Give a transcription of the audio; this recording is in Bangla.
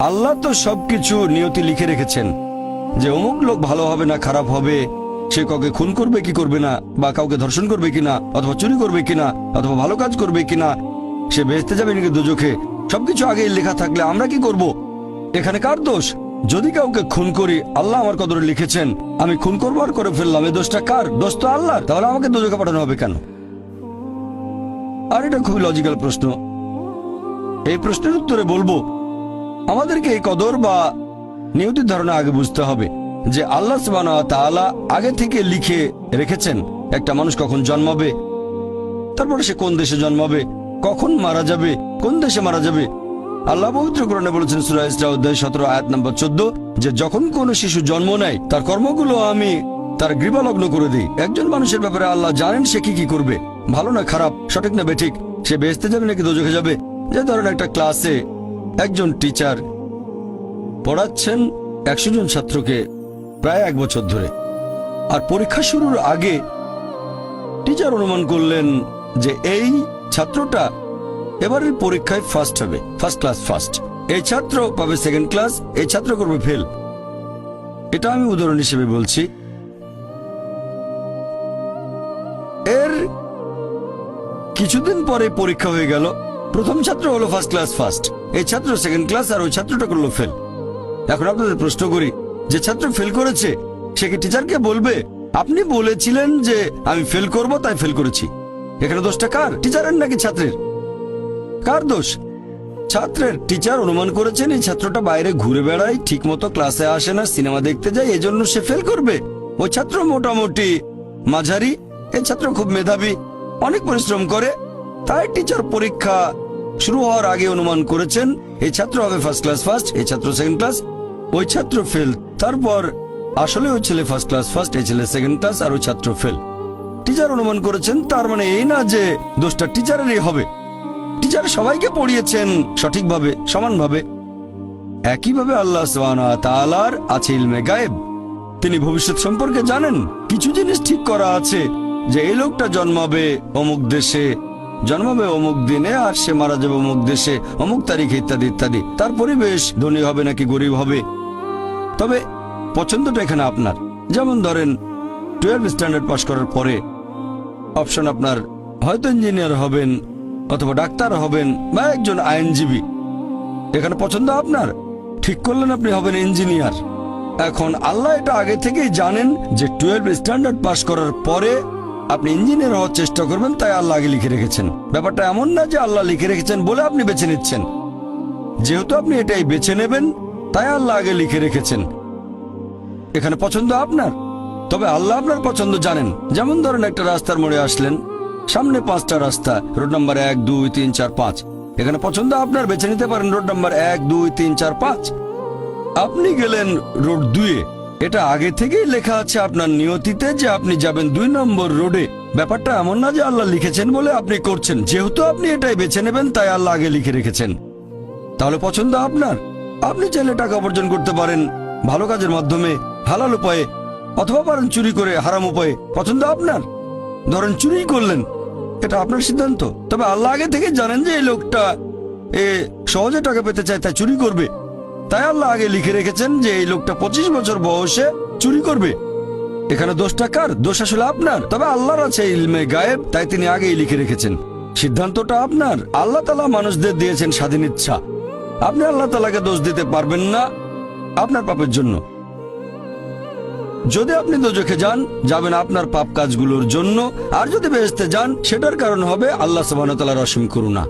আল্লাহ তো সবকিছু নিয়তি লিখে রেখেছেন যে অমুক লোক ভালো হবে না খারাপ হবে, সে কাউকে খুন করবে কি করবে না, বা কাউকে ধর্ষণ করবে কিনা, অথবা চুরি করবে কিনা, অথবা ভালো কাজ করবে কিনা, সে বেহেশতে যাবে নাকি দোজখে, সবকিছু আগেই লেখা থাকলে আমরা কি করব? এখানে কার দোষ? যদি কাউকে খুন করি, আল্লাহ আমার কদরে লিখেছেন, আমি খুন করবো আর করে ফেললাম, এই দোষটা কার? দোষ তো আল্লাহর। তাহলে আমাকে দোজখে পাঠানো হবে কেন? আর এটা খুবই লজিক্যাল প্রশ্ন। এই প্রশ্নের উত্তরে বলবো, আমাদেরকে এই কদর বা নিয়তির ধারণা আগে বুঝতে হবে যে আল্লাহ সুবহানাহু ওয়া তাআলা আগে থেকে লিখে রেখেছেন একটা মানুষ কখন জন্মাবে, তারপরে সে কোন দেশে জন্মাবে, কখন মারা যাবে, কোন দেশে মারা যাবে। আল্লাহ পবিত্র কোরআনে বলেছেন সূরা ইসরা অধ্যায় 17 আয়াত নম্বর 14 যে যখন কোন শিশু জন্ম নেয় তার কর্মগুলো আমি তার গ্রীবালগ্ন করে দিই। একজন মানুষের ব্যাপারে আল্লাহ জানেন সে কি কি করবে, ভালো না খারাপ, সঠিক না বেঠিক, সে বেহেশতে যাবে নাকি দোজখে যাবে। যে ধরেন একটা ক্লাসে একজন টিচার পড়াচ্ছেন 100 জন ছাত্রকে প্রায় 1 বছর ধরে, আর পরীক্ষা শুরুর আগে টিচার অনুমান করলেন যে এই ছাত্রটা এবারের পরীক্ষায় ফার্স্ট হবে, ফার্স্ট ক্লাস ফার্স্ট, এই ছাত্র পাবে সেকেন্ড ক্লাস, এই ছাত্র করবে ফেল। এটা আমি উদাহরণ হিসেবে বলছি। এর কিছুদিন পরে পরীক্ষা হয়ে গেল, প্রথম ছাত্র হলো ফার্স্ট ক্লাস ফার্স্ট, এই ছাত্র সেকেন্ড ক্লাস, আর ওই ছাত্রটা করলো ফেল। এখন আপনাদের প্রশ্ন করি, যে ছাত্র ফেল করেছে সে কি টিচারকে বলবে আপনি বলেছিলেন যে আমি ফেল করব তাই ফেল করেছি? এখানে দোষটা কার? টিচারের নাকি ছাত্রের? কার দোষ? ছাত্রের। টিচার অনুমান করেছেন এই ছাত্রটা বাইরে ঘুরে বেড়ায়, ঠিক মতো ক্লাসে আসে না, সিনেমা দেখতে যায়, এজন্য সে ফেল করবে। ওই ছাত্র মোটামুটি মাঝারি, এই ছাত্র খুব মেধাবী, অনেক পরিশ্রম করে, তাই টিচার পরীক্ষা শুরু হওয়ার আগে অনুমান করেছেন এই ছাত্র হবে ফার্স্ট ক্লাস ফার্স্ট, এই ছাত্র সেকেন্ড ক্লাস, ওই ছাত্র ফেল। তারপর আসলে ওই ছেলে ফার্স্ট ক্লাস ফার্স্ট, এই ছেলে সেকেন্ড ক্লাস, আর ওই ছাত্র ফেল। টিচার অনুমান করেছেন, তার মানে এই না যে দোষটা টিচারেরই হবে। টিচার সবাইকে পড়িয়েছেন সঠিকভাবে, সমানভাবে। একইভাবে আল্লাহ সুবহানাহু ওয়া তাআলার আছে ইলমে গায়েব, তিনি ভবিষ্যৎ সম্পর্কে জানেন। কিছু জিনিস ঠিক করা আছে যে এই লোকটা জন্মাবে অমুক দেশে, জন্মাবে অমুক দিনে, আর সে মারা যাবে অমুক দেশে অমুক তারিখে, ইত্যাদি ইত্যাদি। তার পরিবেশ ধনী হবে নাকি গরিব হবে, তবে পছন্দটা এখানে আপনার। যেমন ধরেন 12 স্ট্যান্ডার্ড পাস করার পরে অপশন আপনার হয়তো ইঞ্জিনিয়ার হবেন, অথবা ডাক্তার হবেন, বা একজন আইনজীবী। এখানে পছন্দ আপনার, ঠিক করলেন আপনি হবেন ইঞ্জিনিয়ার। এখন আল্লাহ এটা আগে থেকেই জানেন যে 12 স্ট্যান্ডার্ড পাস করার পরে আপনি ইঞ্জিনিয়ার হওয়ার চেষ্টা করবেন, তাই আল্লাহ আগে লিখে রেখেছেন। ব্যাপারটা এমন না যে আল্লাহ লিখে রেখেছেন বলে আপনি বেছে নিচ্ছেন। যেহেতু আপনি এটাই বেছে নেবেন, তাই আল্লাহ আগে লিখে রেখেছেন। এখানে পছন্দ আপনার, তবে আল্লাহ আপনার পছন্দ জানেন। যেমন ধরেন একটা রাস্তার মোড়ে আসলেন, সামনে 5টা রাস্তা, রোড নাম্বার 1, 2, 3, 4, 5। এখানে পছন্দ আপনার, বেছে নিতে পারেন রোড নাম্বার 1, 2, 3, 4, 5। আপনি গেলেন রোড 2-এ, এটা আগে থেকেই লেখা আছে আপনার নিয়তিতে যে আপনি যাবেন 2 নম্বর রোডে। ব্যাপারটা এমন না যে আল্লাহ লিখেছেন বলে আপনি করছেন, যেহেতু আপনি এটাই বেছে নেবেন তাই আল্লাহ আগে লিখে রেখেছেন। তাহলে পছন্দ আপনার। আপনি চাইলে টাকা উপার্জন করতে পারেন ভালো কাজের মাধ্যমে, হালাল উপায়ে, অথবা পারেন চুরি করে হারাম উপায়ে, পছন্দ আপনার। ধরেন চুরি করলেন, এটা আপনার সিদ্ধান্ত, তবে আল্লাহ আগে থেকে জানেন যে এই লোকটা সহজে টাকা পেতে চায় তাই চুরি করবে, তাই আল্লাহ আগে লিখে রেখেছেন যে এই লোকটা 25 বছর বয়সে চুরি করবে। এখানে দোষটা কার? দোষ আসলে আপনার, তবে আল্লাহর আছে ইলমে গায়েব, তাই তিনি আগেই লিখে রেখেছেন। সিদ্ধান্তটা আপনার। আল্লাহ তাআলা মানুষদের দিয়েছেন স্বাধীন ইচ্ছা, আপনি আল্লাহ তাআলাকে দোষ দিতে পারবেন না আপনার পাপের জন্য। যদি আপনি দোজখে যান, যাবেন আপনার পাপ কাজগুলোর জন্য, আর যদি বেহেশতে যান সেটার কারণ হবে আল্লাহ সুবহানাহু ওয়া তাআলার অসীম করুণা।